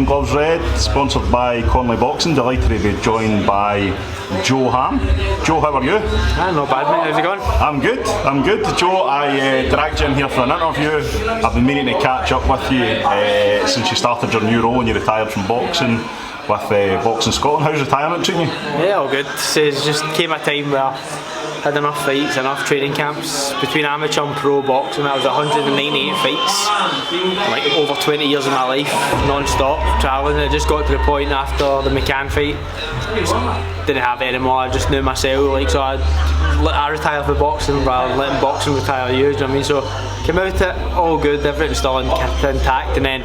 Gloves Red, sponsored by Conley Boxing. Delighted to be joined by Joe Ham. Joe, how are you? Not bad, mate. How's it going? I'm good. Joe, I dragged you in here for an interview. I've been meaning to catch up with you since you started your new role and you retired from boxing with Boxing Scotland. How's retirement treating you? Yeah, all good. So it just came a time where I had enough fights, enough training camps between amateur and pro boxing. I was 198 fights, like over 20 years of my life, non-stop travelling. It just got to the point after the McCann fight, just didn't have it anymore. I just knew myself, like, so I retired for boxing rather than letting boxing retire you. Do you know what I mean? So came out it all good, everything's still intact, and then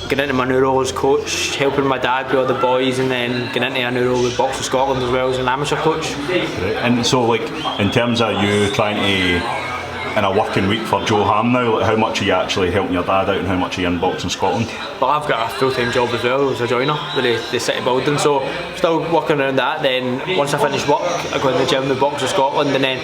getting into my new role as coach, helping my dad with all the boys, and then getting into a new role with Boxing Scotland as well as an amateur coach. And so, like, in terms of you trying to, in a working week for Joe Ham now, like, how much are you actually helping your dad out and how much are you in Boxing Scotland? Well, I've got a full-time job as well as a joiner with the city building, so still working around that. Then once I finish work, I go in the gym with Boxing Scotland, and then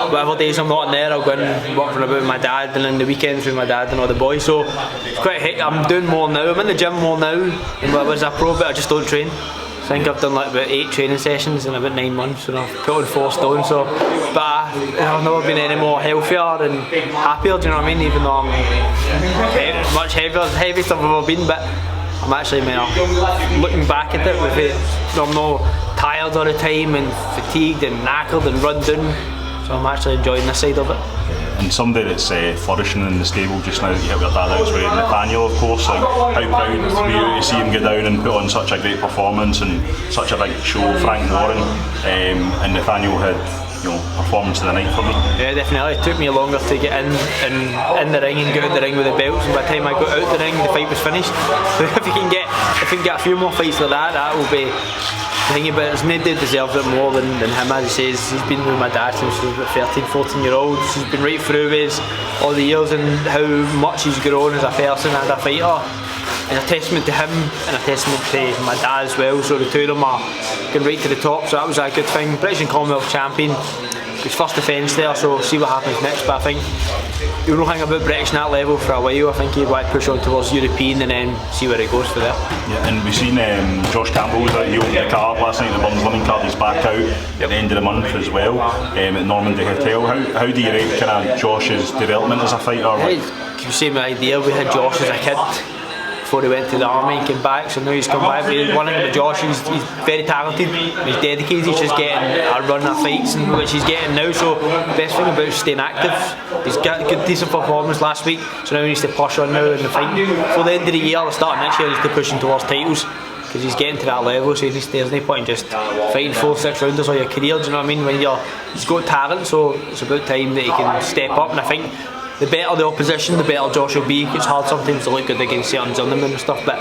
whatever days I'm not in there, I'll go and work for a bit with my dad, and then the weekends with my dad and all the boys. So it's quite hectic. I'm doing more now. I'm in the gym more now than when I was a pro, but I just don't train. I think I've done like about 8 training sessions in about 9 months, and I've put on 4 stone. So, but I've never been any more healthier and happier. Do you know what I mean? Even though I'm much heaviest I've ever been, but I'm actually looking back at it with it. I'm not tired all the time and fatigued and knackered and run down. So I'm actually enjoying this side of it. And somebody that's flourishing in the stable just now that you helped your dad out is with Nathaniel, of course. Like, how proud were you to see him go down and put on such a great performance and such a big show? Frank Warren and Nathaniel had, performance of the night for me. Yeah, definitely. It took me longer to get in the ring and get out the ring with the belts, and by the time I got out the ring, the fight was finished. So if we can get a few more fights like that will be the thing. But there's nobody deserves it more than him. As he says, he's been with my dad since he was about 13, 14-year-old. He's been right through his all the years, and how much he's grown as a person and a fighter. It's a testament to him and a testament to my dad as well. So the two of them are going right to the top, so that was a good thing. British and Commonwealth champion, his first defence there, so see what happens next. But I think he'll not hang about British in that level for a while. I think he'd like to push on towards European and then see where it goes for there. Yeah, and we've seen Josh Campbell was out. He opened the card last night, the Burns Living card. He's back out at the end of the month as well at Normandy Hotel. How do you rate kind of Josh's development as a fighter? Like, same idea. We had Josh as a kid before he went to the army and came back, so now he's come back. One thing with Josh, he's very talented, he's dedicated, he's just getting a run of fights, which he's getting now. So the best thing about staying active, he's got a good decent performance last week, so now he needs to push on now in the fight. For the end of the year, the start of next year, he's to pushing towards titles, because he's getting to that level, so there's no point in just fighting 4-6 rounders all your career. Do you know what I mean? He's got talent, so it's about time that he can step up, and I think the better the opposition, the better Josh will be. It's hard sometimes to look good against certain journeymen and stuff, but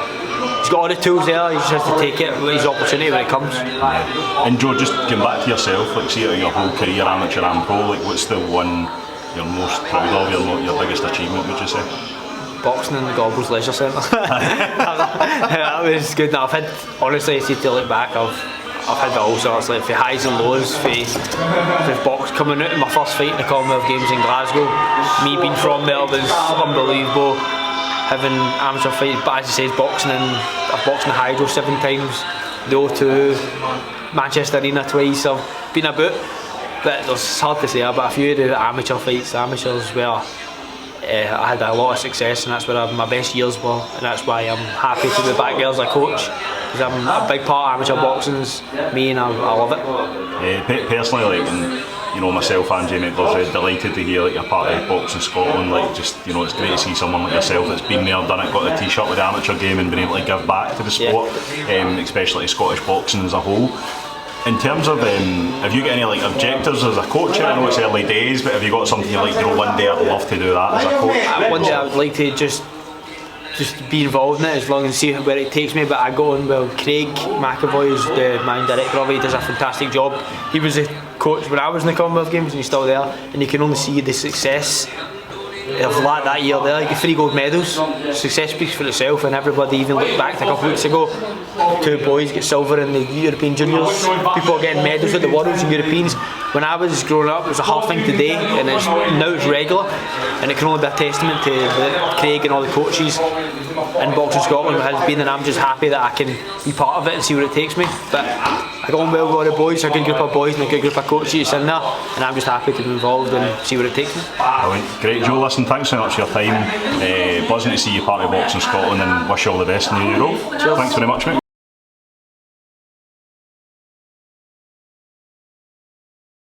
he's got all the tools there. He just has to take it with his opportunity when it comes. And Joe, just going back to yourself, like, see out of your whole career, amateur and pro, like, what's the one you're most proud of, your biggest achievement, would you say? Boxing in the Gorbals Leisure Centre. That was good. Now, honestly, to look back, I've had all sorts, like for highs and lows, for box coming out in my first fight in the Commonwealth Games in Glasgow. Me being from there was unbelievable. Having amateur fights, but as you say, I've boxed in the Hydro 7 times, the O2, Manchester Arena twice. I've been about, but it's hard to say, but a few of the amateur fights, amateurs where I had a lot of success, and that's where my best years were, and that's why I'm happy to be back there as a coach, because I'm a big part of amateur boxing's me, and I love it. Personally, like, and myself and Jamie was delighted to hear like you're part of Boxing Scotland. Like, just it's great to see someone like yourself that's been there, done it, got the t-shirt with the amateur game, and been able to give back to the sport, especially Scottish boxing as a whole. In terms of, have you got any like objectives as a coach? I know it's early days, but have you got something you like, one day I'd love to do that as a coach? One day I would like to just be involved in it, as long as see where it takes me. But I go on, well, Craig McAvoy is the managing director of it. He does a fantastic job. He was a coach when I was in the Commonwealth Games, and he's still there, and you can only see the success of that year there, like 3 gold medals. Success speaks for itself, and everybody even looked back a couple of weeks ago. 2 boys get silver in the European Juniors. People are getting medals at the Worlds and Europeans. When I was growing up, it was a hard thing to do, and now it's regular, and it can only be a testament to Craig and all the coaches in Boxing Scotland has been, and I'm just happy that I can be part of it and see where it takes me. But I got on well with all the boys, a good group of boys and a good group of coaches in there, and I'm just happy to be involved and see where it takes me. Great, Joe. Listen, thanks so much for your time. Buzzing to see you part of Boxing Scotland, and wish you all the best in your new role. Thanks very much, mate.